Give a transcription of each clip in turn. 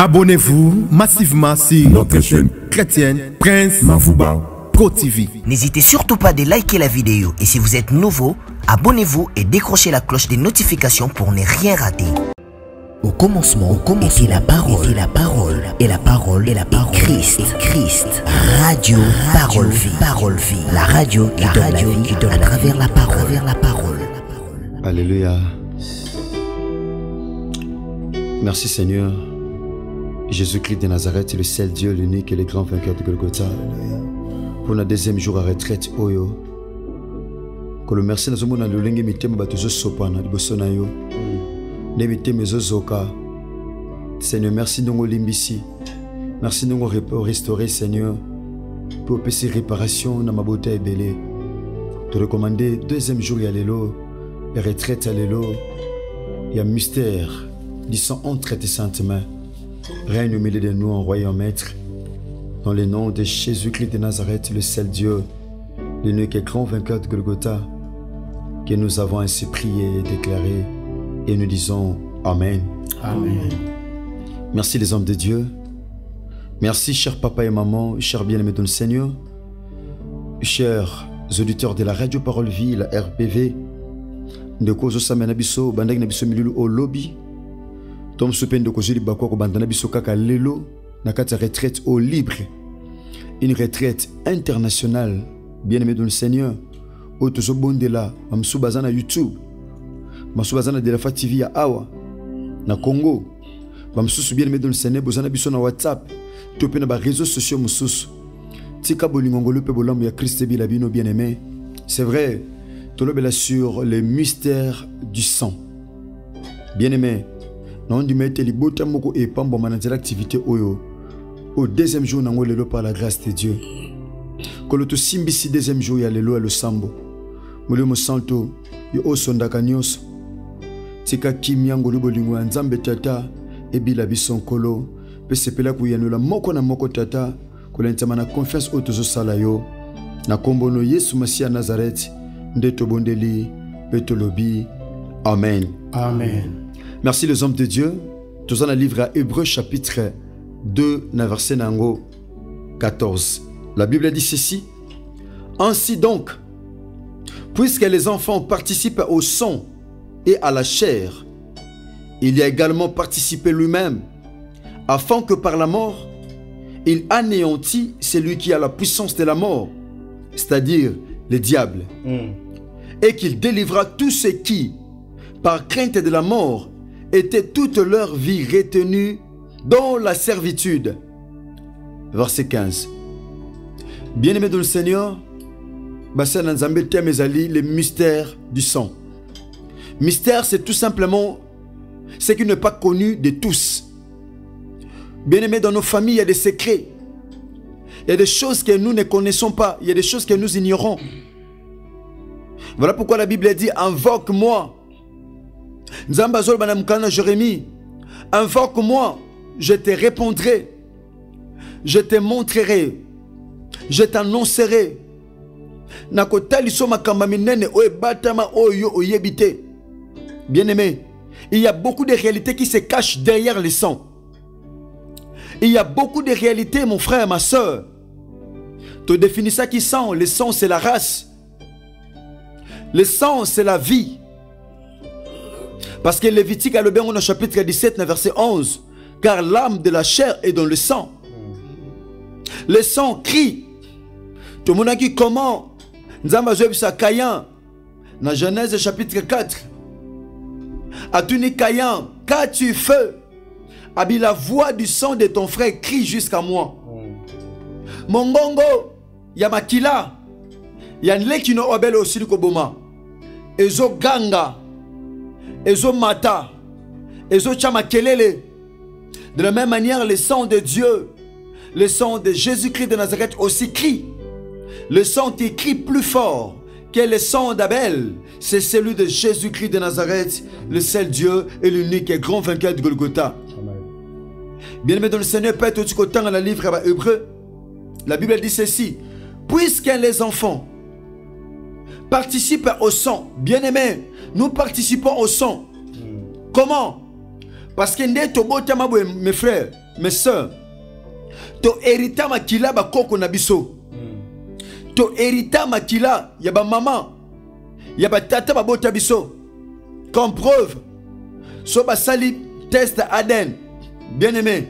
Abonnez-vous massivement sur notre chaîne chrétienne Prince Mavouba Pro TV. N'hésitez surtout pas de liker la vidéo et si vous êtes nouveau, abonnez-vous et décrochez la cloche des notifications pour ne rien rater. Au commencement était la parole, et la parole, et la parole, et la parole, Christ, radio, parole, vie, la radio qui donne la vie, qui donne à travers la parole, Alléluia. Merci Seigneur. Jésus-Christ de Nazareth, le seul Dieu, l'unique et le grand vainqueur de Golgotha. Pour le deuxième jour à retraite, Oyo. Que le merci nous avons le lingue mitema batuzo sopana liboso yo. Ne mitema zozoka. Seigneur, merci nous limbisi. Merci nous restaurer Seigneur. Pour passer réparation dans ma beauté belé. Te recommander deuxième jour ya lelo, la retraite à lelo. Il y a mystère, du sang entre tes saintes mains. Règne au milieu de nous en royaume maître. Dans le nom de Jésus-Christ de Nazareth, le seul Dieu, l'unique et grand vainqueur de Golgotha, que nous avons ainsi prié et déclaré, et nous disons Amen. Amen. Merci les hommes de Dieu. Merci chers papa et maman, chers bien-aimés dans le Seigneur, chers auditeurs de la radio Parole Vie, la RPV, de Kozo Samenabiso, Bandag Nabiso Milulu au lobby, Tom Soupen de Kozuli Bakwa Bandanabiso Kaka Lelo, Nakata retraite au libre, une retraite internationale, bien-aimé dans le Seigneur, au Tozo Bondela, Mamsou Bazana YouTube, Mamsou Bazana de la TV à Awa, na Congo, Mamsou bien-aimé dans le Seigneur, Bozana Biso na WhatsApp, Topé na ba réseaux sociaux Moussous, Tika Bolingongolo Pebolam ya Christ Bilabino bien-aimé, c'est vrai, Tolobela sur les mystères du sang. Bien-aimé, non du mettre les bottes moko et pambo manager l'activité oyo. Au deuxième jour nango lelo par la grâce de Dieu. Koloto simbisi deuxième jour ya lelo le sambo. Mole mo santo yo osonda kanyos. Tika kimyango lubolingo nzambe tata e bila bison kolo. Pe sepela ku yanula moko na moko tata kolentama na confiance otozo sala yo. Na kombono Yesu Masia Nazareth ndeto bondeli petolobi. Amen. Amen. Merci les hommes de Dieu. Tous en a livre à Hébreux chapitre 2, verset 14. La Bible dit ceci. Ainsi donc, puisque les enfants participent au sang et à la chair, il y a également participé lui-même, afin que par la mort, il anéantit celui qui a la puissance de la mort, c'est-à-dire le diable, et qu'il délivra tous ceux qui, par crainte de la mort, étaient toute leur vie retenus dans la servitude. Verset 15. Bien-aimés dans le Seigneur, les mystères du sang. Mystère, c'est tout simplement ce qui n'est pas connu de tous. Bien-aimés, dans nos familles, il y a des secrets. Il y a des choses que nous ne connaissons pas. Il y a des choses que nous ignorons. Voilà pourquoi la Bible dit « Invoque-moi ». Nzambazol banamkana Jérémie, invoque-moi, je te répondrai, je te montrerai, je t'annoncerai. Bien-aimé, il y a beaucoup de réalités qui se cachent derrière le sang. Il y a beaucoup de réalités, mon frère, ma soeur. Tu définis ça qui sang. Le sang, c'est la race. Le sang, c'est la vie. Parce que Lévitique a le bien au chapitre 17, verset 11. Car l'âme de la chair est dans le sang. Le sang crie. Tout le monde a dit comment Caïn, dans Genèse chapitre 4. Atuni Caïn, qu'as-tu fait? Abi la voix du sang de ton frère crie jusqu'à moi. Mongongo, Yamakila, Yanlekino Obel aussi du Koboma. Ezo Ganga. Ezo mata, ezo chamakelele. De la même manière, le sang de Dieu, le sang de Jésus-Christ de Nazareth aussi crie. Le sang qui crie plus fort que le sang d'Abel, c'est celui de Jésus-Christ de Nazareth, le seul Dieu et l'unique et grand vainqueur de Golgotha. Bien-aimé dans le Seigneur, Père, tout ce qu'autant dans le livre Hébreux, la Bible dit ceci. Puisque les enfants participent au sang, bien-aimé, nous participons au sang. Comment? Parce que nde tobota mabwe mes frères, mes sœurs. To hérita makila ba koko na biso. To hérita makila ya ba maman, ya ba tata ba bota biso. Comme preuve, so ba sali test ADN. Bien aimé.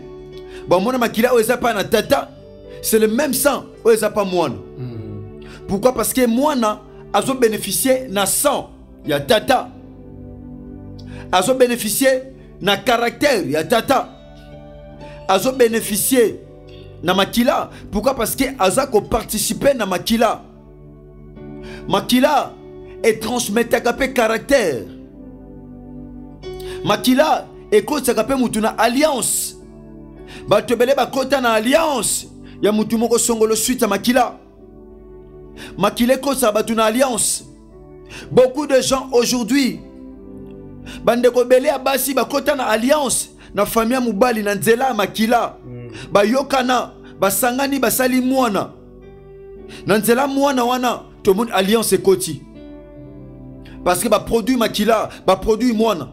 Bon mona makila oza pa na tata, c'est le même sang oza pa mwana. Pourquoi? Parce que mwana azo bénéficier na sang ya tata. Azo bénéficier na caractère ya tata. Azo bénéficier na makila. Pourquoi? Parce que aza ko participer na makila. Makila est transmettre kapé caractère. Makila est kota kapé mutu na alliance. Ba tebele ba kota na alliance ya mutu moko songolo suite à makila. Makila kota ba tu na alliance. Beaucoup de gens aujourd'hui bandeko belé abasi ba kota na alliance na famille mubali na nzela makila. Ba yokana ba sangani ba sali mwana na nzela mwana wana tout le monde alliance ekoti parce que ba produit makila ba produit mwana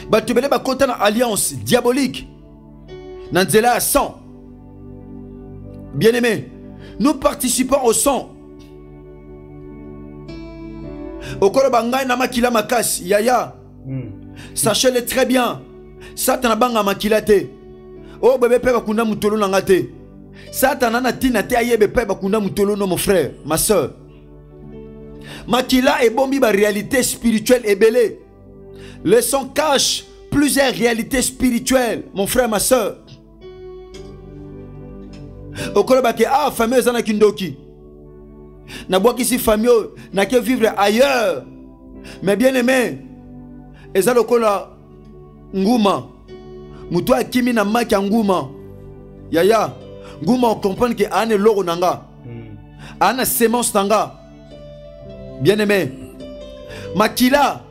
ba tebele ba kota na alliance diabolique na nzela à sang. Bien aimé, nous participons au sang. Okolo bangai na makila makasi yaya. Sachez-le très bien. Satan banga makila te. Oh bébé pe bakunda mutolo na ngate. Satan na tina te ayebe pe bakunda mutolo no mon frère, ma soeur. Makila et bombi ba réalité spirituelle et belé. Le sang cache plusieurs réalités spirituelles, mon frère, ma soeur. Okolo bake ah famille zana kindoki. Na bois ici famille na ke vivre ailleurs. Mais bien aimé, ezalo kola nguma. Mutu akimi na maki nguma. Yaya, nguma on comprend que ane loro nanga. Ana semence nanga. Bien aimé. Makila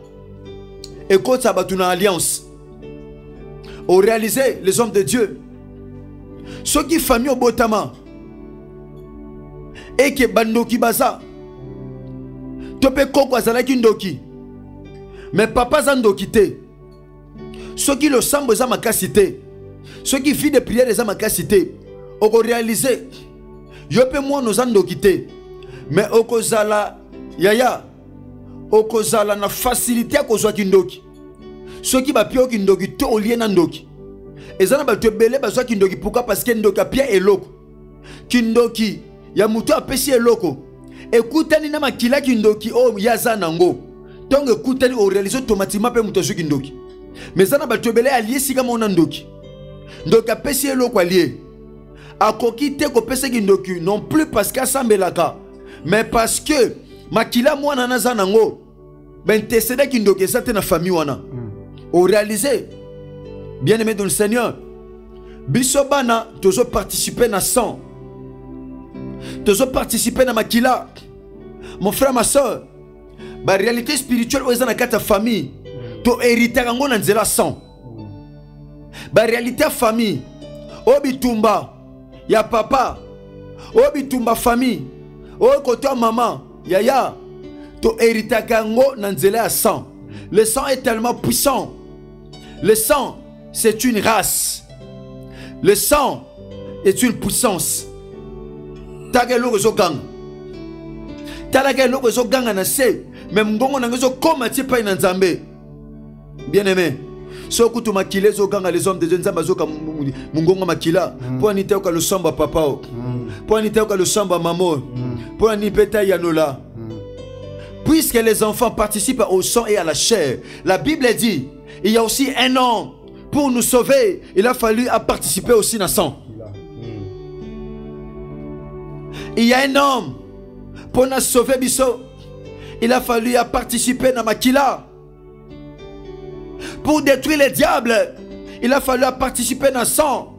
écoute ça batuna alliance. Au réaliser les hommes de Dieu. Ceux qui famille au botama et que bandoki baza tope koko azalaki ndoki mais papa zandoki te. Ceux qui le semblent za makasité, ceux qui font des prières za makasité, oko réaliser yope moi nos zandoki te mais okozala yaya okozala na facilité à kozwa kindoki. Ceux qui ba pio kindoki to oliena ndoki ezana ba tebele bazwa kindoki. Pourquoi? Parce que ndoki a pia eloko kindoki ya mutu apesi eloko ekutani na makila kindoki o yaza nango donc ekutani o réaliser automatiquement pe mutu azwa kindoki. Mais zana ba tebele allié sika mona ndoki ndoki apesi eloko allié akoki te ko pesa kindoki non plus parce qu'asambelaka mais parce que makila mwana naza nango ben teseda kindoki ça te na famille wana au réaliser. Bien aimé dans le Seigneur, bisobana tozo participer na sang, tozo participer na makila. Mon frère, ma soeur, ba réalité spirituelle oza na kata famille, to hériter ngo na nzela sang. Ba réalité famille, obitumba ya papa, obitumba famille, o koto maman, yaya, to hériter ngo na nzela sang. Le sang est tellement puissant. Le sang, c'est une race. Le sang est une puissance. Tagalo rezo gang. Tagalo rezo gang na se. Même ngongo na rezo koma tipa ina nzambe. Bien aimé. So kutu makile zo gang les hommes de Dieu nzamba zo ka mungongo makila. Po anite ka le samba papa. Po anite ka le samba maman. Po anite ta yanola. Puisque les enfants participent au sang et à la chair, la Bible dit, il y a aussi un homme pour nous sauver. Il a fallu participer aussi dans le sang. Il y a un homme pour nous sauver. Il a fallu participer dans Makila. Pour détruire les diables, il a fallu participer dans le sang.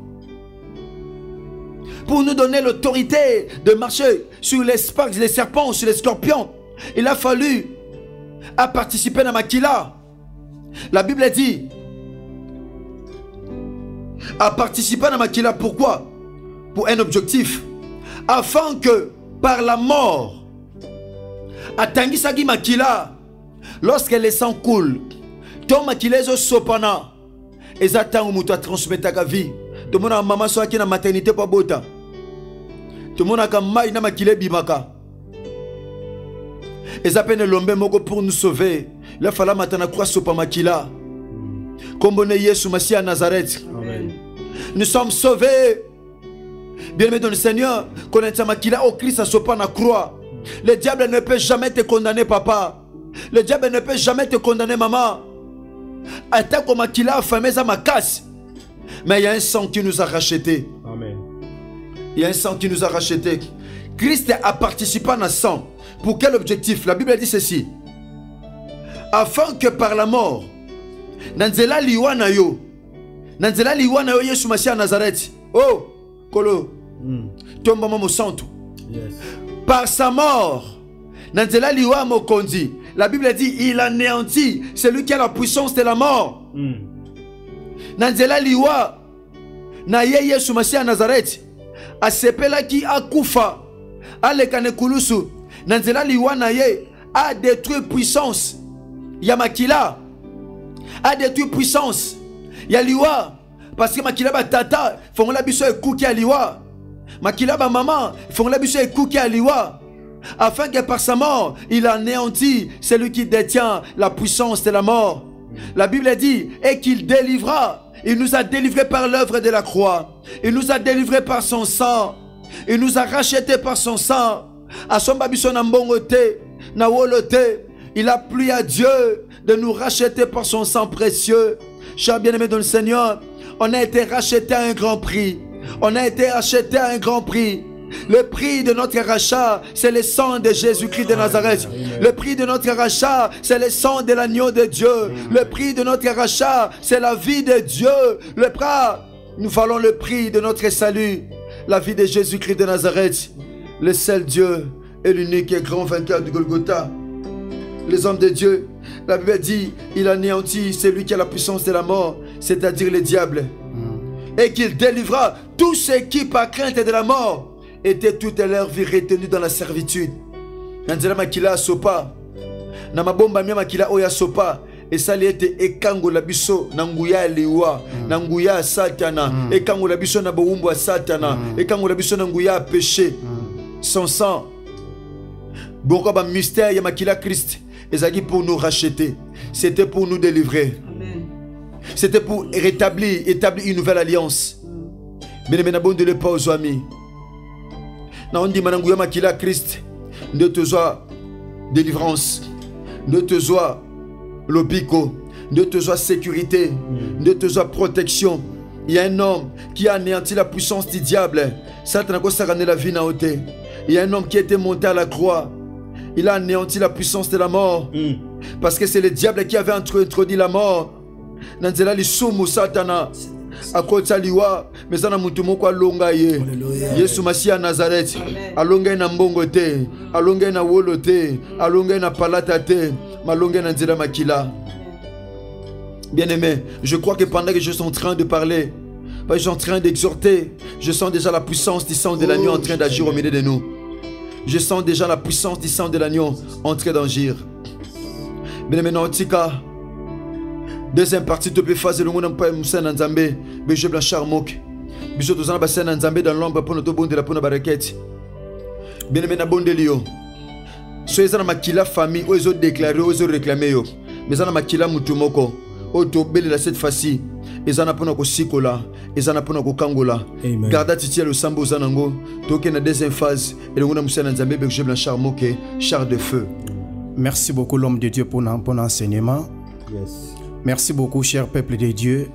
Pour nous donner l'autorité de marcher sur les sparks, les serpents, sur les scorpions, il a fallu participer dans Makila. La Bible dit à participer dans Makila. Pourquoi? Pour un objectif, afin que par la mort à Tangisagi Makila, lorsque le sang coule, ton Makila est sopana eza tango muto a transmetaka vie. Tout le monde a maman soit qui na maternité pas bota. Tout le monde a kamai na makile bimaka. Eza peine lombe moko pour nous sauver. Il fallait matana croix sopa makila. Kombone Yesu Masia Nazareth. Amen. Nous sommes sauvés. Bien-aimé dans le Seigneur, connaître makila au Christ à sopa na croix. Le diable ne peut jamais te condamner, papa. Le diable ne peut jamais te condamner, maman. Attaque comme makila affamé à ma casse. Mais il y a un sang qui nous a rachetés. Amen. Il y a un sang qui nous a rachetés. Christ a participé à un sang. Pour quel objectif? La Bible dit ceci. Afin que par la mort, Nanzela liwana yo Yesu Masia Nazareth. Oh, Kolo. Tomba mo santo. Yes. Par sa mort, Nanzela liwa mo kondi. La Bible dit il anéantit celui qui a la puissance de la mort. Nanzela liwa na Yesu Masia Nazareth. Asepela ki akufa. Alekane kulusu. Nanzela liwa na ye a détruit puissance. Yamakila a détruit puissance. Yaliwa parce que makila ba tata fongola biso ekuki aliwa. Makila ba maman fongola biso ekuki aliwa. Afin que par sa mort il anéantit celui qui détient la puissance de la mort. La Bible dit et qu'il délivra. Il nous a délivrés par l'œuvre de la croix. Il nous a délivrés par son sang. Il nous a rachetés par son sang. A son babiso na mbongote na wolote. Il a plu à Dieu de nous racheter par son sang précieux. Chers bien-aimés dans le Seigneur, on a été rachetés à un grand prix. On a été rachetés à un grand prix. Le prix de notre rachat, c'est le sang de Jésus-Christ de Nazareth. Le prix de notre rachat, c'est le sang de l'agneau de Dieu. Le prix de notre rachat, c'est la vie de Dieu. Nous valons le prix de notre salut. La vie de Jésus-Christ de Nazareth. Le seul Dieu et l'unique et grand vainqueur du Golgotha. Les hommes de Dieu, la Bible dit, il anéantit celui qui a la puissance de la mort, c'est-à-dire le diable. Et qu'il délivra tous ceux qui, par crainte de la mort, étaient toute leur vie retenus dans la servitude. Nanzela makila sopa, na mabomba mia makila oya sopa, et ça lui était ekango la biso, nanguya liwa, nanguya satana, ekango la biso na boumbo satana, ekango la biso nanguya péché. Son sang, bon comme un mystère, il y a makila Christ. Et pour nous racheter. C'était pour nous délivrer. C'était pour établir une nouvelle alliance. Mais ne m'abonne pas aux amis. On dit mananguya makila Christ. Ne te sois délivrance. Ne te sois l'opico. Ne te sois sécurité. Ne te sois protection. Il y a un homme qui a anéanti la puissance du diable. Satan a sarane la vie na ôté. Il y a un homme qui était monté à la croix. Il a anéanti la puissance de la mort. Parce que c'est le diable qui avait introduit la mort. Nanzela li sumu satana. Akota liwa. Mezana mutumo kwa longa ye. Yesu Masia Nazareth. Alonga na mbongo te. Alonga na wolo te. Alonga na palata te. Malonga na nzela makila. Bien-aimé, je crois que pendant que je suis en train de parler, je suis en train d'exhorter, je sens déjà la puissance du sang de l'agneau en train d'agir au milieu de nous. Je sens déjà la puissance du sang de l'agneau en train d'agir. Bien maintenant, Tika, deuxième partie, tu peux faire le monde en paix, Moussa Nzambe, Béjé Blanchard Mok, Bisous Tozana Bassin Nzambe dans l'ombre pour notre bon de la Pona Baraket. Bien maintenant, bon de Lio. Soyez dans ma kila famille, où ils ont déclaré, où ils ont réclamé, mais dans ma kila Moutumoko, où tu obéis cette fois-ci. Ezana pona ko sikola, ezana pona ko kangola. Garda titia le sambo zanango, toke na deuxième phase et le ngona musana nzambe Béjé Blanchard Moké, char de feu. Merci beaucoup l'homme de Dieu pour l'enseignement. Yes. Merci beaucoup cher peuple de Dieu.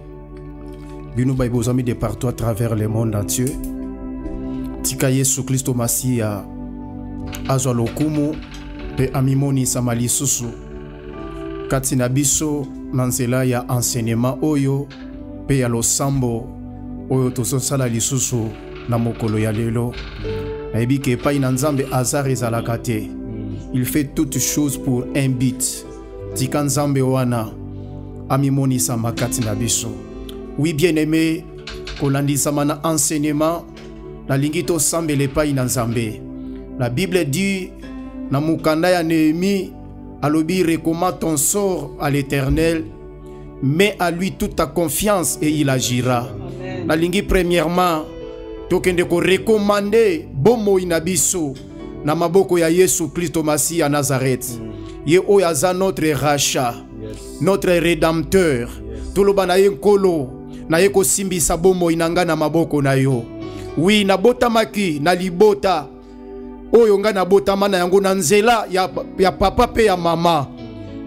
Binou bay vos amis de partout à travers le monde entier. Tika Yesu Christo Masia azwalokumu pe amimoni samali susu. Katina biso nanzela ya enseignement oyo pe ya losambo oyo tososala lisusu na mokolo ya lelo. Nayebi ke epai na Nzambe azar ezalaka te. Il fait toutes choses pour un but. Tika Nzambe wana amimonisa makati na biso. Oui bien-aimé, kolandisama na enseignement na lingi tosambela epai na Nzambe. La Bible dit na mukanda ya Néhémie alobi recommande ton sort à l'Éternel Mets à lui toute ta confiance et il agira. La lingi premièrement, tokende ko recommander bomo inabiso na maboko ya Yesu Kristo Masi à Nazareth. Ye oyo aza notre rachat, notre rédempteur. Toloba na ye nkolo, na ye kosimbisa bomo inanga na maboko na yo. Oui, na botamaki na libota oyo nga na botama na yango na nzela ya papa pe ya mama.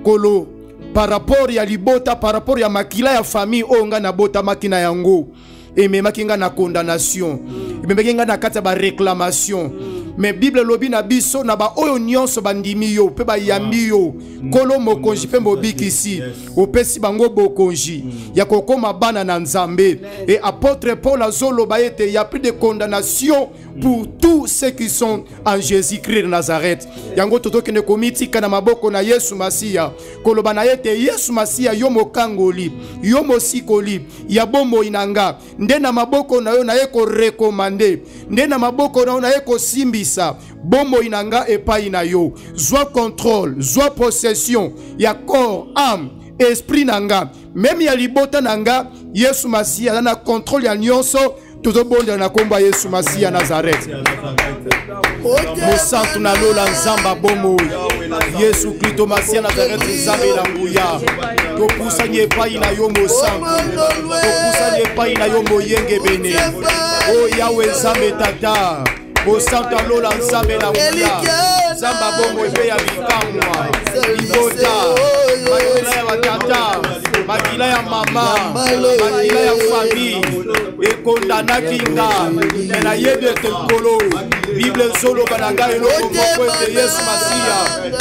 Kolo par rapport ya libota, par rapport ya makila ya famille oyo nga na botamaki na yango, ememaki nga na condamnation, ememaki nga na kati ya ba réclamation. Mais Bible lobi na biso na ba oyo nyonso bandimi yo pe ba yambi yo kolo mokonji pe mobikisi opesi bango bokonji ya kokoma bana na Nzambe. Et apôtre Paul azolo ba ete il y a plus de condamnation pour tous ceux qui sont en Jésus-Christ de Nazareth. Yango toto kene komitika na maboko na Yesu Masia koloba na ete Yesu Masia yo mokangoli yo mosikoli ya bombo inanga nde na maboko na yo na ye ko recommander, nde na maboko na yo na ye ko simbisa bombo inanga epai na yo. Zwa contrôle, zwa possession ya corps, âme, esprit nanga, même ya libota nanga. Yesu Masia na contrôle ya nyonso. Tout bonde na komba Yesu Masia Nazareth. Mosantu na lola nzamba bomo Yesu Kristo Masia Nazareth nzambe na nguya. Topusa nyepai na yo mosantu, topusa nyepai na yo moyenge bene. O Yawe nzambe tata, mosantu na lola nzambe na nguya. Nzamba bomo epe ya bikamwa libota makila ya watata, makila ya mama, makila ya famille ekondanaki nga na yebe tokolo. Bible solo bananga eloko moko de Yesu Masia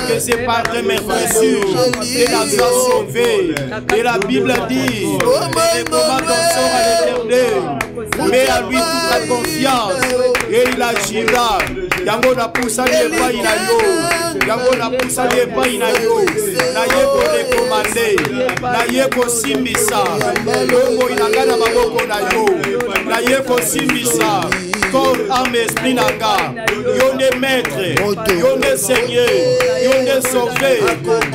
que c'est par mes blessures et la joie sauvée. Et la Bible dit et comment ton sort à l'Éternel, mets à lui toute ta confiance et il agira. Yango na poussa yepai na yo, yango na poussa yepai na yo, na ye ko recommander, na ye ko simbisa longo inanga na maboko na yo, na ye ko simbisa corps, âme, esprit nanga. Yo ne maître, yo ne seigneur, yo ne sauvé,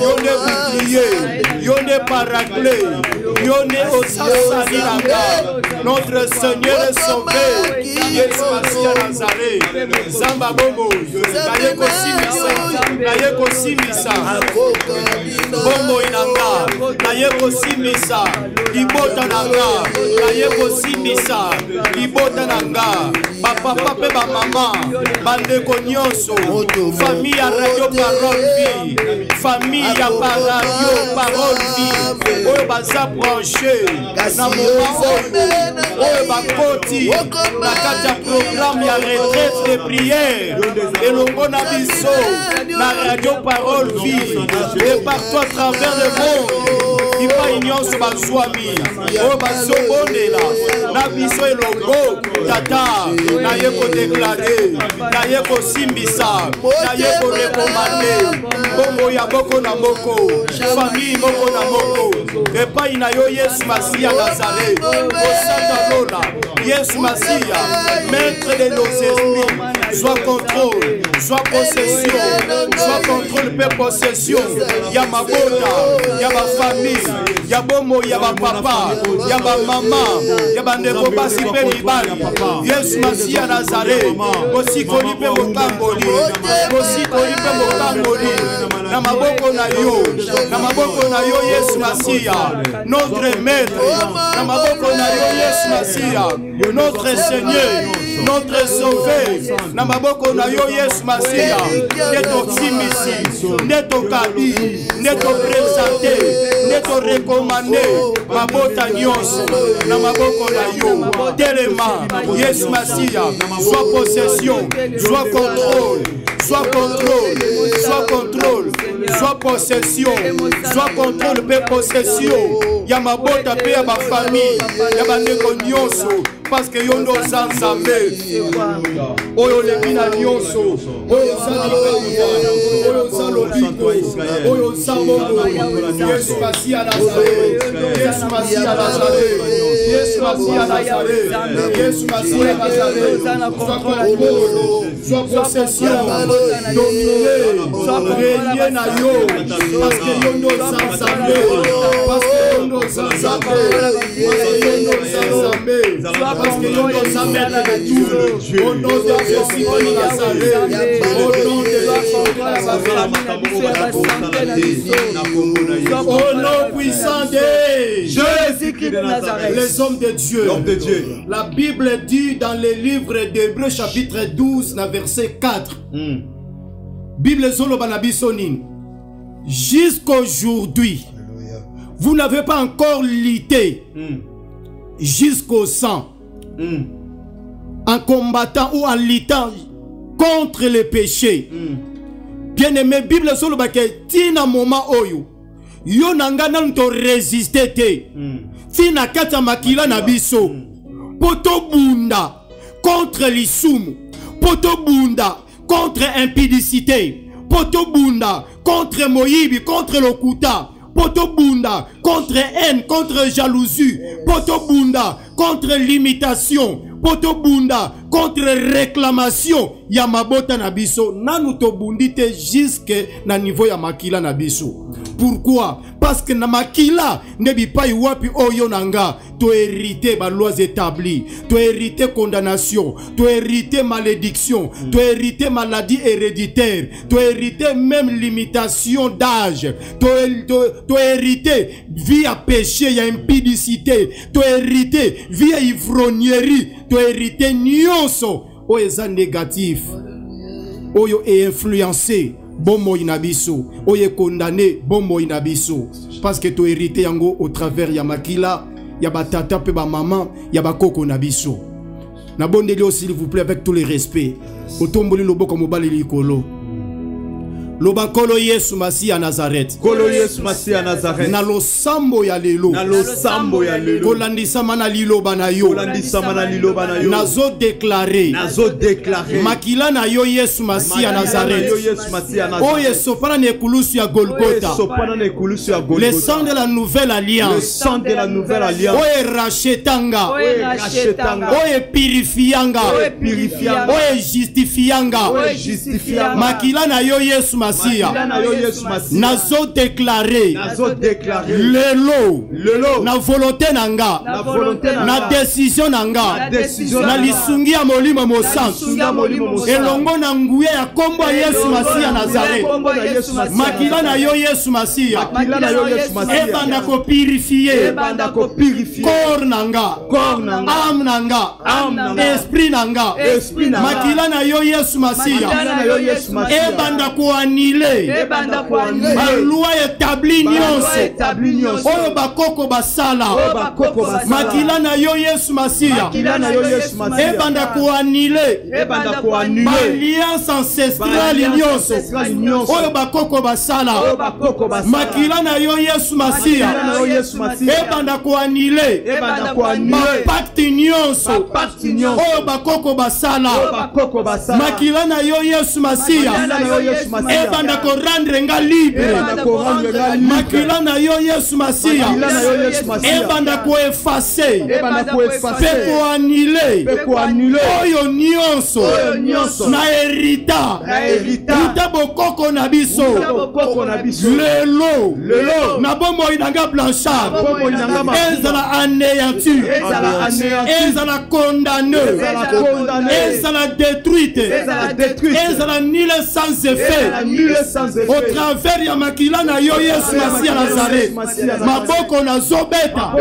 yo ne bouclier, yo ne paraclet, yo ne osasani nanga. Notre Seigneur est sauvé. Yesu Masia Nazareth. Zamba bobo, na ye ko simbisa, na ye ko simbisa bombo inanga, na ye ko simbisa libota nanga, na ye ko simbisa libota nanga. Papa pe ba mama, bandeko nyonso, famille ya Radio Parole Vie, famille ya Radio Parole Vie, oyo baza branché na moment oyo bakoti na kati ya programme ya retraite de prière elongo na biso na Radio Parole Vie et partout à travers le monde. Ipa nyonso bazwami oyo bazobondela na biso elongo tata, na ye ko déclarer, na ye ko simbisa, na ye ko recommander bongo ya boko na boko, famille boko na boko epai na yo Yesu Masia Nazareth. Osanta lola Yesu Masia, maître de nos esprits, soit contrôle, soit possession, soit contrôle pe possession ya mabota, ya ba famille, ya bomo, ya ba papa, ya ba mama, ya ba ndeko basi pe libali. Yesu Masia Nazareth, kosikoli pe mokangoli, kosikoli pe mokangoli na maboko na yo, na maboko na yo Yesu Masia, notre maître, na maboko na yo Yesu Masia, notre Seigneur, notre sauvé, na maboko na yo Yesu Masia, neto simisi, neto kabi, neto présenter, neto recommander, mabota nyonso, na maboko na yo, telema, Yesu Masia, soit possession, soit contrôle, soit contrôle, soit contrôle, soit possession, soit contrôle pe possession, ya mabota pe ya ba famille, ya ba ndeko nyonso, parce que yo ndo zanzambe, oyo lebina nyonso, oyo zalobiko, oyo zalobiko, Yesu Masia Nazareth, Yesu Masia Nazareth, Yesu Masia Nazareth, Yesu Masia Nazareth, soit contrôle, soit possession, dominer, régner na yo, parce que yo ndo zanzambe, parce que Au nom puissant de Jésus-Christ de Nazareth, les hommes de Dieu. La Bible dit dans le livre d'Hébreux chapitre 12, verset 4. Bible Zolo Banabisonin. Jusqu'aujourd'hui, vous n'avez pas encore lutté jusqu'au sang en combattant ou en luttant contre le péché. Bien-aimé, Bible Zolo Bake, tina moment oyo. Yo nanga nan to résister te. Fina kata makila na biso. Poto bunda contre l'isumu. Poto bunda contre impudicité. Poto bunda contre moyibi, contre l'okuta. Poto bunda contre haine, contre jalousie. Poto bunda contre l'imitation. Poto bunda contre réclamation. Ya mabota na biso. Nanu to bundite jusque na niveau ya makila na biso. Pourquoi? Parce que na makila nebi pa iwapi oyo nanga to hérité ba lois établies, to hérité condamnation, to hérité malédiction, to hérité maladie héréditaire, to hérité même limitation d'âge, to hérité vie à péché, il y a impudicité, to hérité vie à ivrognerie, to hérité nyonso o eza négatif, oyo est influencé. Bomo inabiso, oye condamné, bomo inabiso. Parce que tu hérité yango au travers ya makila, ya batata pe ba maman, ya ba koko nabiso. Na bondeli aussi s'il vous plaît avec tout le respect. Otomboli lobo comme obali likolo. Loba kolo Yesu Masi à Nazareth. Kolo Yesu Masi à Nazareth. Na lo sambo ya lelo. Na lo sambo ya lelo. Kolandisa mana lilo banayo. Kolandisa mana lilo banayo. Nazo déclaré. Nazo déclaré. Makila na yo Yesu Masi à Nazareth. Yo Yesu Masi à Nazareth. Oye sopana ne kulusu ya Golgotha. Sopana ne kulusu ya Golgotha. Le sang de la nouvelle alliance. Le sang de la nouvelle alliance. Oye rachetanga. Oye rachetanga. Oye purifianga. Oye purifianga. Oye justifianga. Oye justifianga. Makila na yo Yesu Masia. Nazo déclaré. Lelo. Na volonté nanga. Na décision nanga. Na lisungi ya molimo mosantu. Elongo na nguye ya kombo Yesu Masia Nazareth. Makila na yo Yesu Masia. Ebanda ko purifier. Corps nanga. Âme nanga. Esprit nanga. Makila na yo Yesu Masia. Ebanda ko annuler. Loi établie nyonso. Oyo bakoko basala. Makila na yo Yesu Masia. Ebanda ko annuler. Alliance ancestrale nyonso. Oyo bakoko basala. Makila na yo Yesu Masia. Ebanda ko annuler. Pacte nyonso. Oyo bakoko basala. Makila na yo Yesu Masia. Ebanda ko rendre nga libre. Makila na yo Yesu Masia. Ebanda ko effacer. Pe ko annuler. Oyo nyonso na hérita. Uta bokoko na biso. Lelo na bombo inanga Blanchard. Ezala anéanti. Ezala condamné. Ezala détruite. Ezala nul sans effet. Au travers ya makila na yo Yesu Masia Nazareth. Maboko na zobeta.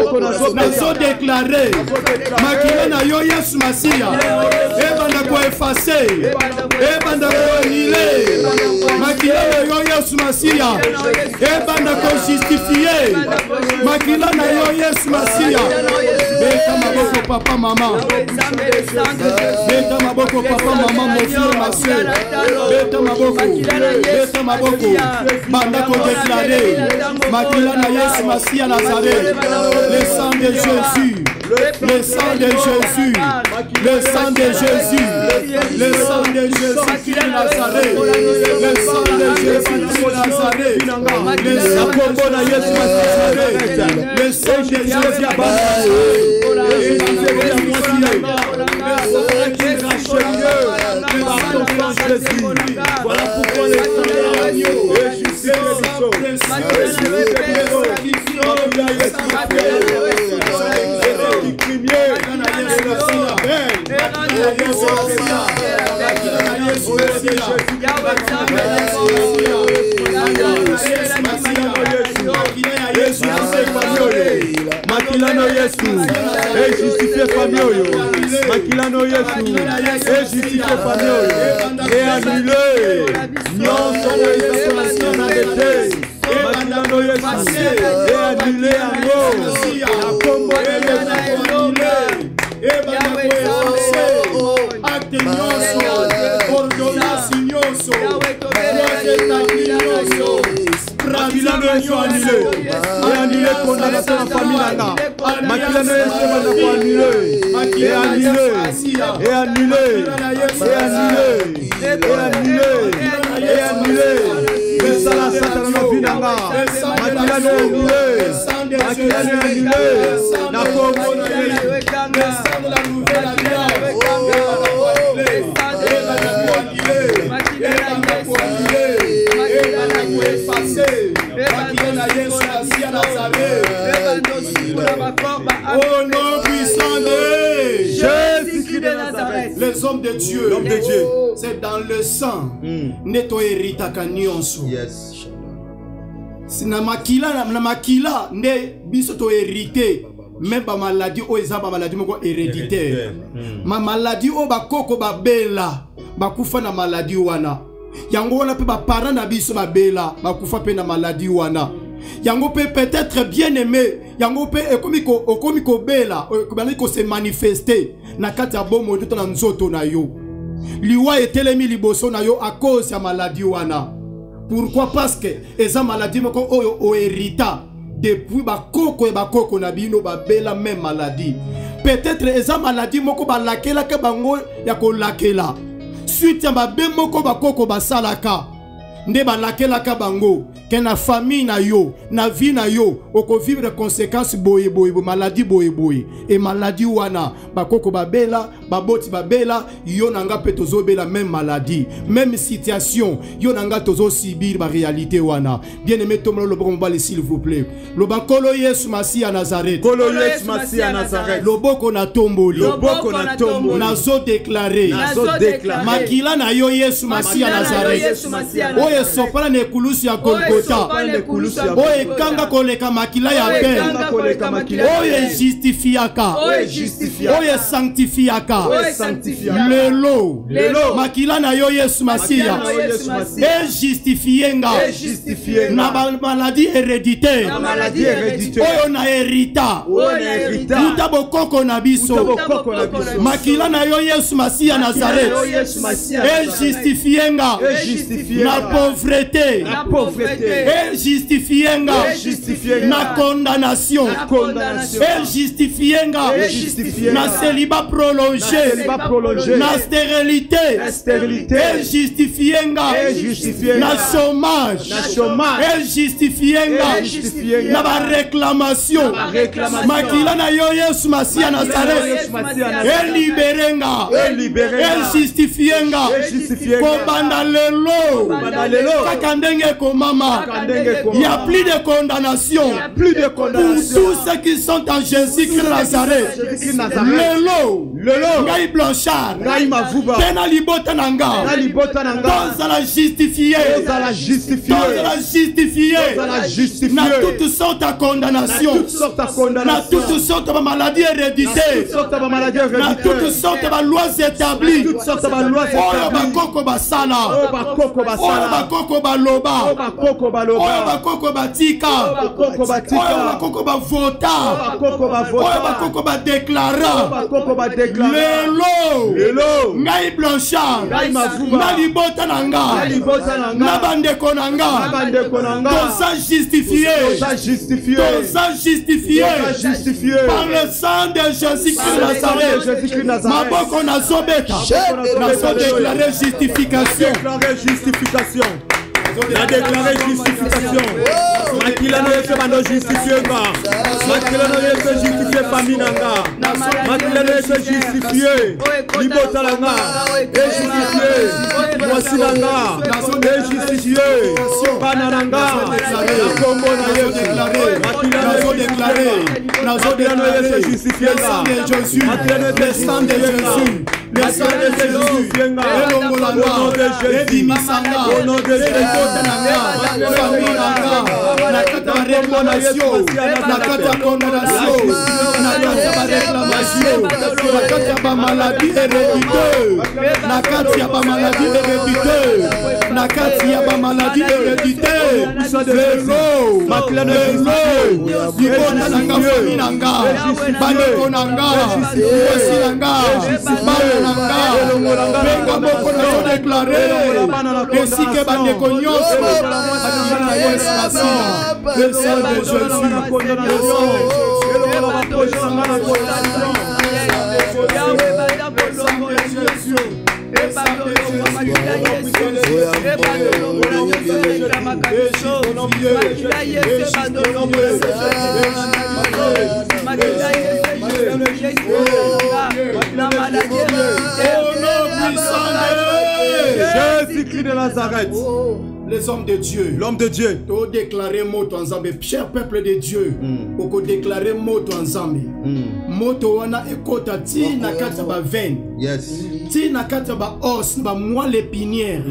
Nazo déclaré. Makila na yo Yesu Masia. Ebanda ko effacer. Ebanda ko annuler. Makila na yo Yesu Masia. Ebanda ko justifier. Makila na yo Yesu Masia. Beta maboko papa mama. Beta maboko papa mama mon frère ma soeur. Beta maboko. Beta maboko. Banda ko déclarer. Makila na Yesu Masia Nazareth. Le sang de Jésus. Le sang de Jésus. Le sang de Jésus. Le sang de Jésus de Nazareth. Le sang de Jésus de Nazareth. Le sang de Jésus. Le sang de Jésus. Voilà pourquoi les sang de l'agneau. Makilano Yesu, et justifié famille, Makilano Yesu, et justifié famille, et annulé, non son exaltation en été, Makilano Yesu, et annulé en haut, la combo est annulé, et acte nyonso, ordonnance nyonso, Makilano Yesu annulé, et annulé condamnation en famille nana. Makilano Yesu annulé, et annulé, et annulé, et annulé, et annulé, et annulé. Le salat Satan na vinanga. Makilano annulé, Makilano annulé. Na Congo na Yesu. La nouvelle alliance. Au nom puissant de Jésus de Nazareth. Les hommes de Dieu, c'est dans le sang. Neto hérita kanyonso. Yes. Na makila ne biso to hérité. Même ba maladie o ezaba maladie moko héréditaire. Ma maladie o ba koko ba bela. Ba kufa na maladie wana. Yango wana pe ba parents na biso ba bela. Ba kufa pe na maladie wana. Yango peut-être bien aimé. Yango pe okomiko bela. Okomiko se manifester. Na kati ya bomo to na nzoto na yo. Liwa etelemi liboso na yo à cause ya maladie wana. Pourquoi? Parce que eza maladie moko oyo o hérita. Depuis bakoko et bakoko na bino ba bela même maladie. Peut-être eza maladie moko ba lakela ke bango ya ko lakela. Suite ya ba be moko bakoko ba salaka. Nde ba lakela ka bango ke na famille na yo, na vie na yo, oko vivre conséquences boye maladie boye et maladie wana bakoko ba bela, baboti ba bela, yo nanga pe tozo bela même maladie, même situation, yo nanga tozo subir ba réalité wana. Bien-aimé tomolo lo bon bali s'il vous plaît. Lo bakolo Yesu Masi à Nazareth. Kolo Yesu Masi à Nazareth. Loboko na tomboli. Loboko na tomboli. Nazo déclaré. Makila na yo Yesu Masi à Nazareth. Oye sopana ne kulusi ya Golgotha. Oye kanga koleka makila ya peine. Oye justifiaka. Oye sanctifiaka. Lelo makila na yo Yesu Masia. Et justifienga. Na maladie héréditaire. Oyo na hérita. Uta bokoko na biso. Makila na yo Yesu Masia Nazareth. Et justifienga. Na pauvreté. Et justifienga. Na condamnation. Et justifienga. Na célibat prolongé. Na stérilité. Et justifienga. Na chômage. Et justifienga. Na ba réclamation. Makila na yo Yesu Masia Nazareth. Et libérenga. Et justifienga. Kobanda lelo. Kakandenge komama. Il n'y a plus de condamnation. Pour tous ceux qui sont en Jésus-Christ Nazareth. Lelo. Ngai Blanchard. Tena libota nanga. Dans la justifiée. Dans la justifiée. Na toutes sortes de condamnation. Na toutes sortes de maladies héréditaires. Na toutes sortes de lois établies. Oyo bakoko basala. Oyo bakoko baloba. Oyo bakoko batika. Oyo bakoko bavota. Oyo bakoko badeklara. Lelo ngai Blanchard. Na libota nanga. Na bandeko nanga. Toza justifié. Toza justifié. Par le sang de Jésus-Christ Nazareth. Maboko na zobeta. Na so déclaré justification. Na déclaré justification. Makilano yese bando justifié nga. Makilano yese justifié famille nanga. Makilano yese justifié libota langa. Et justifié voici langa. Et justifié banananga. Na kombo na yese. Makilano déclaré. Makilano yese justifié nga. Makilano yese sang de Jésus. Le sang de Jésus. Au nom de Jésus. Au nom de Jésus. La réclamation, la maladie héréditaire, la maladie héréditaire, la maladie héréditaire, le sang de Jésus, Jésus-Christ de Nazareth. Les hommes de Dieu, l'homme de Dieu, tu déclarer mot en Zambie, cher peuple de Dieu, tu déclarer mot en Zambie. Moto wana ekota ti na kata ba veine, ti na kata ba os, ba moelle épinière,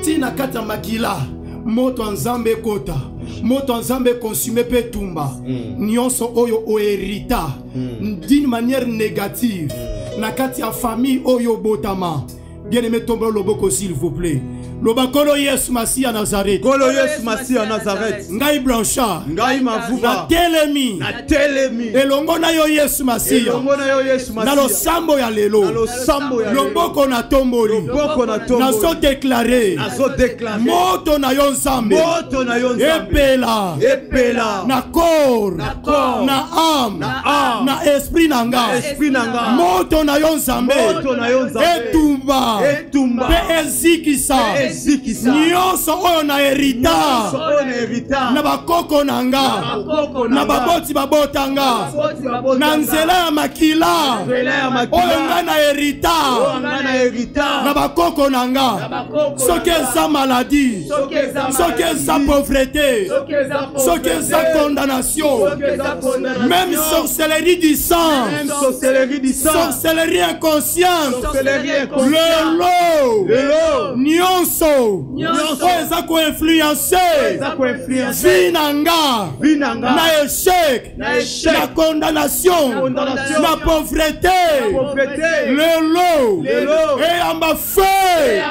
ti na kata makila, moto en Zambie ekota, moto en Zambie consumé pe tumba, nyonso oyo o hérita, d'une manière négative, na kata ya famille oyo botama. Bien-aimé, tombez le boko s'il vous plaît. Lobakolo Yesu Masi à Nazareth. Kolo Yesu Masi à Nazareth. Ngai Blanchard. Ngai Mavuba. Na telemi. Na telemi. Elongo na yo Yesu Masi. Elongo na yo Yesu Masi. Na lo sambo ya lelo. Na lo sambo ya lelo. Loboko na tomboli. Loboko na tomboli. Na so déclaré. Na so déclaré. Moto na yo nzambe. Moto na yo nzambe. Epela. Epela. Na corps. Na corps. Na âme. Na âme. Na esprit nanga. Na esprit nanga. Moto na yo nzambe. Moto na yo nzambe. Etumba. Etumba. Pe ezikisa. Ezikisa. Nyonso oyo na herita. Na bakoko nanga. Na baboti babotanga. Na nzela ya makila. Oyo nga na herita. Na bakoko nanga. Soki eza maladie. Soki eza pauvreté. Soki eza condamnation. Même sorcellerie du sang. Sorcellerie inconsciente. Lelo. Nyonso. Eza ko influencer vie nanga na échec na condamnation na pauvreté lelo eyamba feu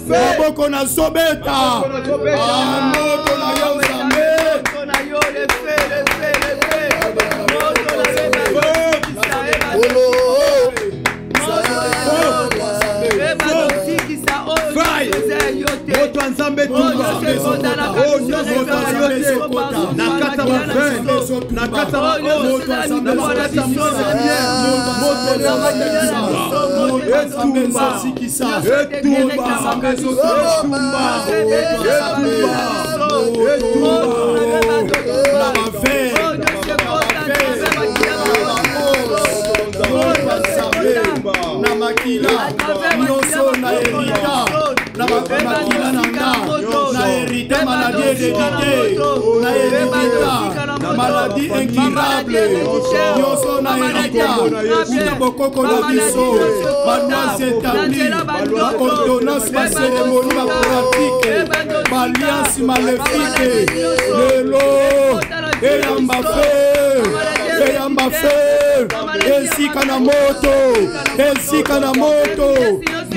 maboko na zobeta moto na yo nzambe Nzambe tumba nakata mafeni nakata na makila nyonso na herita na makila nanga na herita maladie hérédité na herita maladie incurable nyonso na herita na bokoko na biso banoise établi ba ordonnance ba cérémonie ba pratique ba alliance maléfique lelo eyamba esika na moto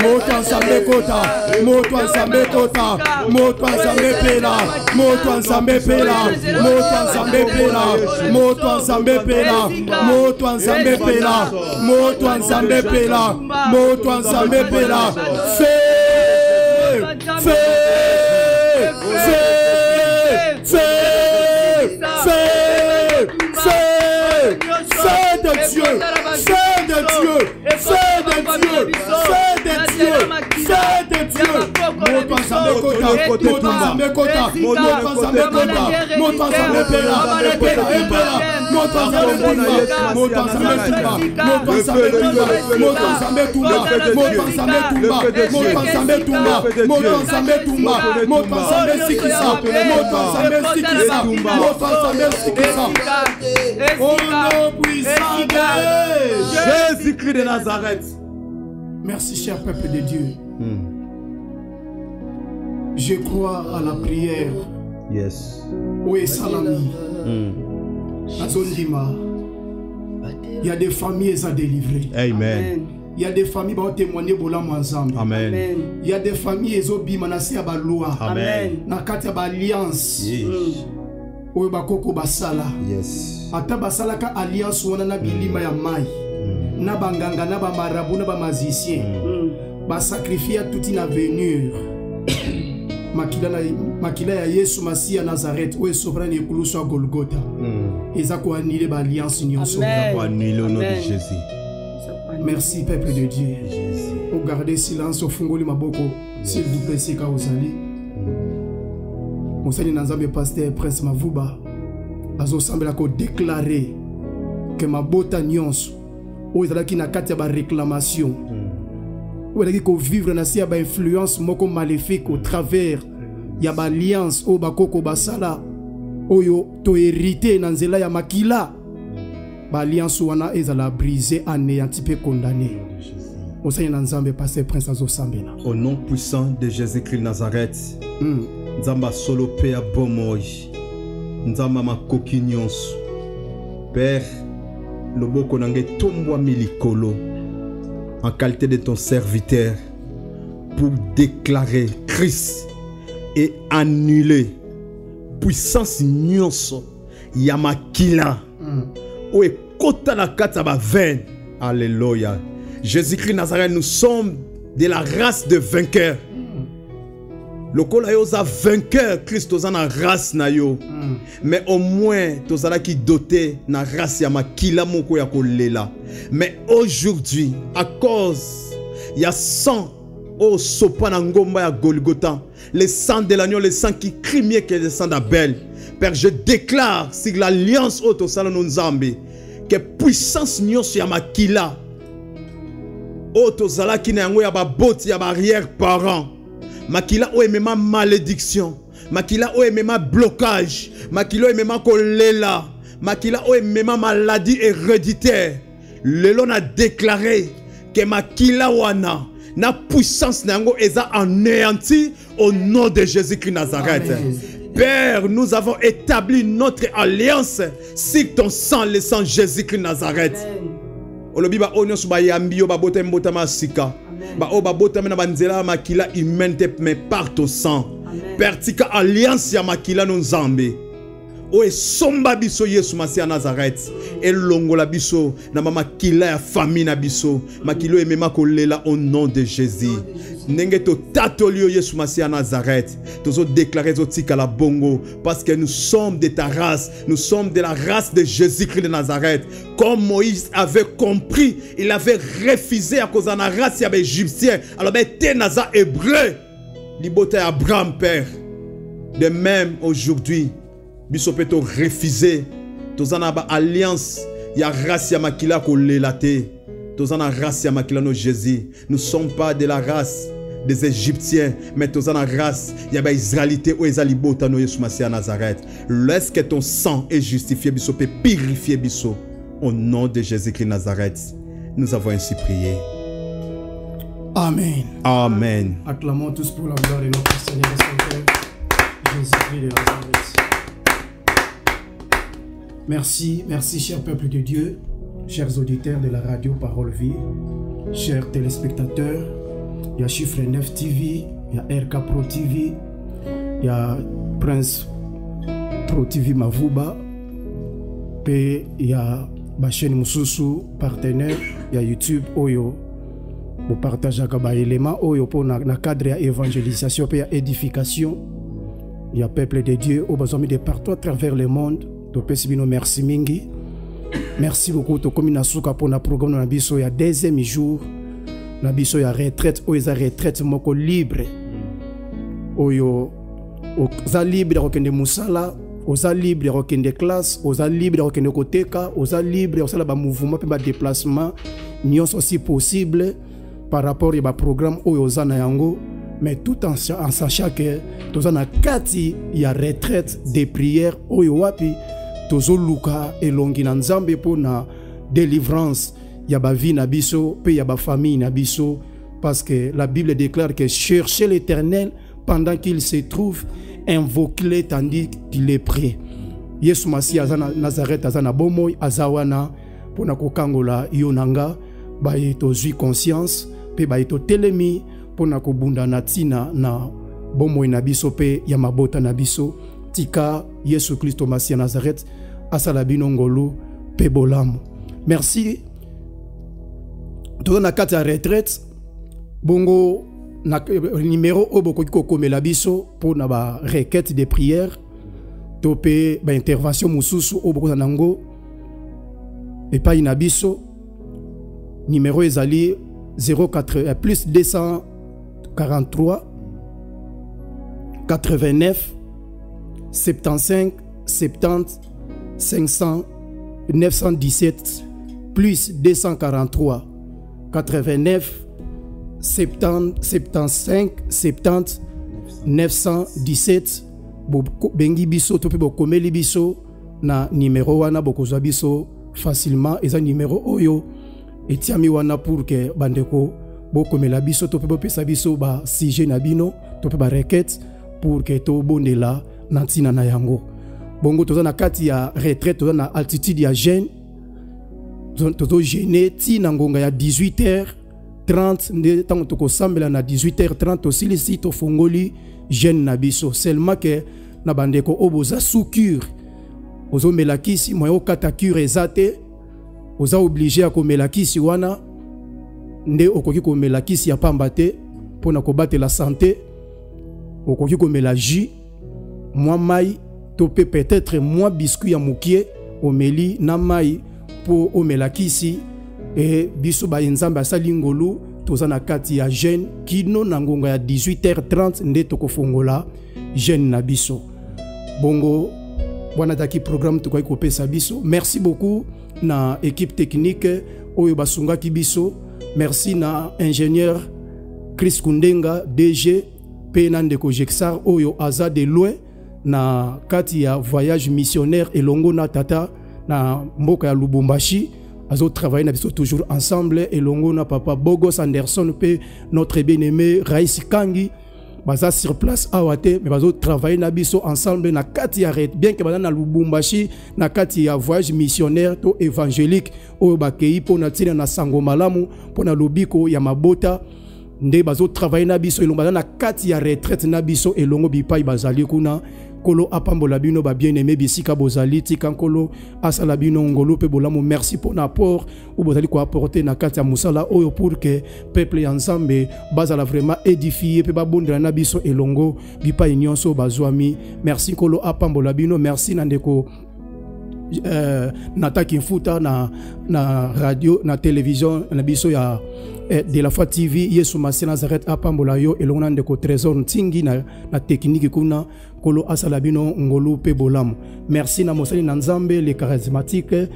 moto nzambe kota moto nzambe kota moto nzambe pela moto nzambe pela moto nzambe pela moto nzambe pela moto nzambe pela moto nzambe pela moto nzambe pela Feu de Dieu, Jésus-Christ de Nazareth. Merci, cher peuple de Dieu. Je crois à la prière. Yes. Oui, Salami. Azondima. Il y a des familles à délivrer. Amen. Il y a des familles qui ont témoigné pour ensemble. Amen. Il y a des familles qui ont bimanasi à loi. Amen. Nakati à alliance. Oui, bakoko basala. Yes. Ata basala ka alliance wana na bilima ya mai. Na banganga na ba marabu na ba magicien. Ba sacrifier toute une avenir. Makila ya Yesu Masia Nazareth ou souverain ekulusu à Golgotha. Eza ko annuler ba alliance nyonso. Ko annuler au nom de Jésus. Merci peuple de Dieu. Au garder silence au fungoli maboko s'il vous plaît sika ozali. Monseigneur Nanzambe pasteur Prince Mavuba azo sambela ko déclarer que mabota nyonso o ezalaki na kati ya ba réclamation. Ou ezalaki ko vivre na sia ba influence moko maléfique au travers ya ba alliance o bakoko basala oyo to hérité na nzela ya makila. Alliance wana ezala brisé, anéanti pe condamné. Au nom puissant de Jésus-Christ Nazareth, Nzamba solo pe abomoy, Nzamba makoki nyonso. Père, loboko nange tombwa milikolo en qualité de ton serviteur pour déclarer Christ et annuler puissance nyonso yamakila. Ou est kota la kataba veine. Alléluia. Jésus-Christ Nazareth, nous sommes de la race de vainqueurs. Le kola yo za vainqueur Christ oza na race na yo. Mais au moins tozala ki doté na race ya makila moko ya kolela. Mais aujourd'hui à cause ya sang au sopa na ngomba ya Golgotha, le sang de l'agneau, le sang qui crie mieux que le sang d'Abel. Père, je déclare sur l'alliance auto salon Nzambe que puissance nyonso ya makila auto zala ki na yango ya ba boti ya barrière parents makila o emema malédiction, makila o emema blocage, makila o emema kolela, makila o emema maladie héréditaire. Lelo na déclaré que makila wana na puissance na yango eza anéanti au nom de Jésus-Christ Nazareth. Amen. Père, nous avons établi notre alliance sur ton sang, le sang Jésus-Christ Nazareth. Olobi ba onyo suba yambi yo ba botem botama sika. Ba o ba botam na banzela makila humanité mais par ton sang. Père, tika alliance ya makila no Nzambe. O somba biso Yesu Masia Nazareth. Et longola biso na mama kila ya famille na biso. Makilo emema kolela au nom de Jésus. Nenge to tatolio Yesu Masia Nazareth. Tozo déclarer zotika la bongo parce que nous sommes de ta race, nous sommes de la race de Jésus-Christ de Nazareth. Comme Moïse avait compris, il avait refusé à cause de la race égyptienne. Alors ben tenaza hébreu. Libote Abraham Père. De même aujourd'hui biso peto refuser tozana ba alliance ya race ya makila ko lelate tozana race ya makila no Jésus. Nous sommes pas de la race des Égyptiens mais tozana race ya ba israélité o ezali bota no Yesu Masia Nazareth. Laisse que ton sang est justifié biso pe purifier biso au nom de Jésus-Christ Nazareth. Nous avons ainsi prié. Amen. Amen. Acclamons tous pour la gloire de notre Seigneur et Sauveur Jésus-Christ de Nazareth. Merci, merci cher peuple de Dieu, chers auditeurs de la radio Parole Vie, chers téléspectateurs, il y a Chiffre 9 TV, il y a RK Pro TV, il y a Prince Pro TV Mavuba, et il y a ma chaîne Mususu partenaire, il y a YouTube Oyo, pour partager des éléments Oyo pour na cadre d'évangélisation et d'édification, il y a peuple de Dieu au besoin de partout à travers le monde. Merci mingi. Merci beaucoup to komina suka pour na programme na biso ya deuxième jour na biso ya retraite oyo eza retraite moko libre oyo oza libre ya kokende mosala oza libre ya kokende classe oza libre ya kokende koteka oza libre ya kosala bamouvement mpe badéplacement nyonso aussi possible par rapport ya baprogramme oyo oza na yango mais tout en sachant que toza na kati ya retraite de prière oyo wapi tozoluka elongi na nzambe mpo na délivrance ya bavi na biso mpe ya bafamille na biso parce que la Bible déclare que cherchez l'Éternel pendant qu'il se trouve, invoquez-le tandis qu'il est prêt. Yesu Masi azana Nazareth azana bomoy azawana pona kokangola yonanga ba yeto zui conscience pe ba yeto telemi pona kobunda na tina na bomoy na biso pe ya mabota na biso tika Yesu Kristo Masi Nazareth asala bino ngolu pe bolamu. Merci. Toza na kati ya retraite bongo na numéro oboko kiko komela biso pour na ba requête de prière topé ba intervention mususu oboko nango et pas inabiso numéro ezali 04 plus 243 89 75 70 500 917 plus 243 89 70 75 70 917 bengi biso to pe bokomeli biso na numéro wana bokozwa biso facilement eza numéro oyo etiami wana pour que bandeko bokomela biso to pe bopesa biso ba sujet na bino to pe ba requête pour que to bondela na ntina na yango bongo toza na kati ya retraite toza na altitude ya jeune tozo gêner tina ngonga ya 18h30 nde tango tokosambela na 18h30 aussi les sites fongoli jeune na biso seulement que na bandeko oboza sous cure ozo melakisi moyo kata cure ezate oza obligé à komelakisi wana nde okoki komelakisi ya pamba te pona kobatela la santé okoki komela jus moi mai to peut-être moi biscuit ya mukie omeli na mai po omelakisi et biso ba nzambe asali ngolu toza na kati ya jeune kino na ngonga ya 18h30 nde tokofongola jeune na biso bongo bwana taki programme tokoki kopesa biso. Merci beaucoup na équipe technique oyo basungaki biso. Merci na ingénieur Chris Kundenga DG pe na ndeko Jexar oyo aza de loin na kati ya voyage missionnaire elongo na tata na mboka ya Lubumbashi azo travailler na biso toujours ensemble elongo na papa Bogos Anderson pe notre bien-aimé Raïs Kangi baza sur place awate mais bazo travailler na biso ensemble na kati ya bien que na Lubumbashi na kati ya voyage missionnaire to évangélique oyo bakei po na tina na sango malamu po na lobiko ya mabota nde bazo travailler na biso elongo na kati ya retraite na biso elongo bipai bazali kuna kolo apambola bino ba bien-aimé bisika bozali tika nkolo asala bino ngolo pe bolamu. Merci pour l'apport ou bozali ko apporter na kati ya musala oyo pour que peuple ensemble bazala vraiment édifié pe babondela na biso elongo bipai nyonso bazwami. Merci kolo apambola bino. Merci nandeko Nataki Mfuta na radio na télévision na biso ya de la foi TV Yesu Masi Nazareth apambola yo elongo ndeko trésor ntingi na technique kuna kolo asalabino ngolu pe bolamu. Merci na mosali na nzambe les charismatiques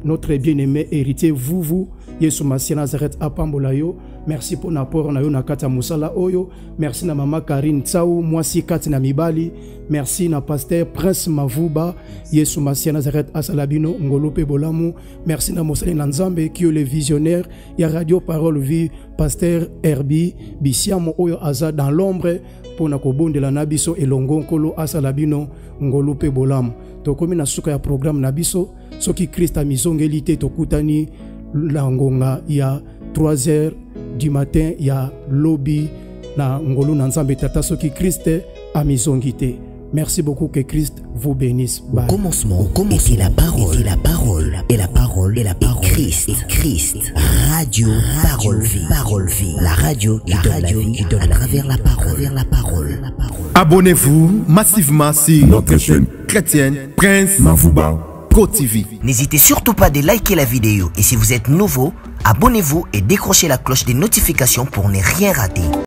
notre bien-aimé héritier vous Yesu Masi Nazareth apambola yo. Merci pour l'apport na yo na kata musala oyo. Merci na mama Karine Tsao mwasi kati na mibali. Merci na pasteur Prince Mavuba Yesu Masi Nazareth asalabino ngolu pe bolamu. Merci na mosali na nzambe qui est le visionnaire ya radio Parole Vie pasteur Herbie Bisiamo oyo aza dans l'ombre pour na kobondela na biso elongo nkolo asalabino ngolu pe bolamu. Tokomi na suka ya programme na biso soki Christ a mizongeli te tokutani la ngonga ya 3h du matin ya lobby na ngolu na nzambe tata soki Christ a mizongite. Merci beaucoup, que Christ vous bénisse. Bye. Au commencement était la parole, et la parole, et la parole, et la parole, Christ, radio, parole vie, la radio qui donne à travers la parole, Abonnez-vous massivement sur notre chaîne chrétienne Prince Mavuba. GoTV. N'hésitez surtout pas de liker la vidéo et si vous êtes nouveau, abonnez-vous et décrochez la cloche des notifications pour ne rien rater.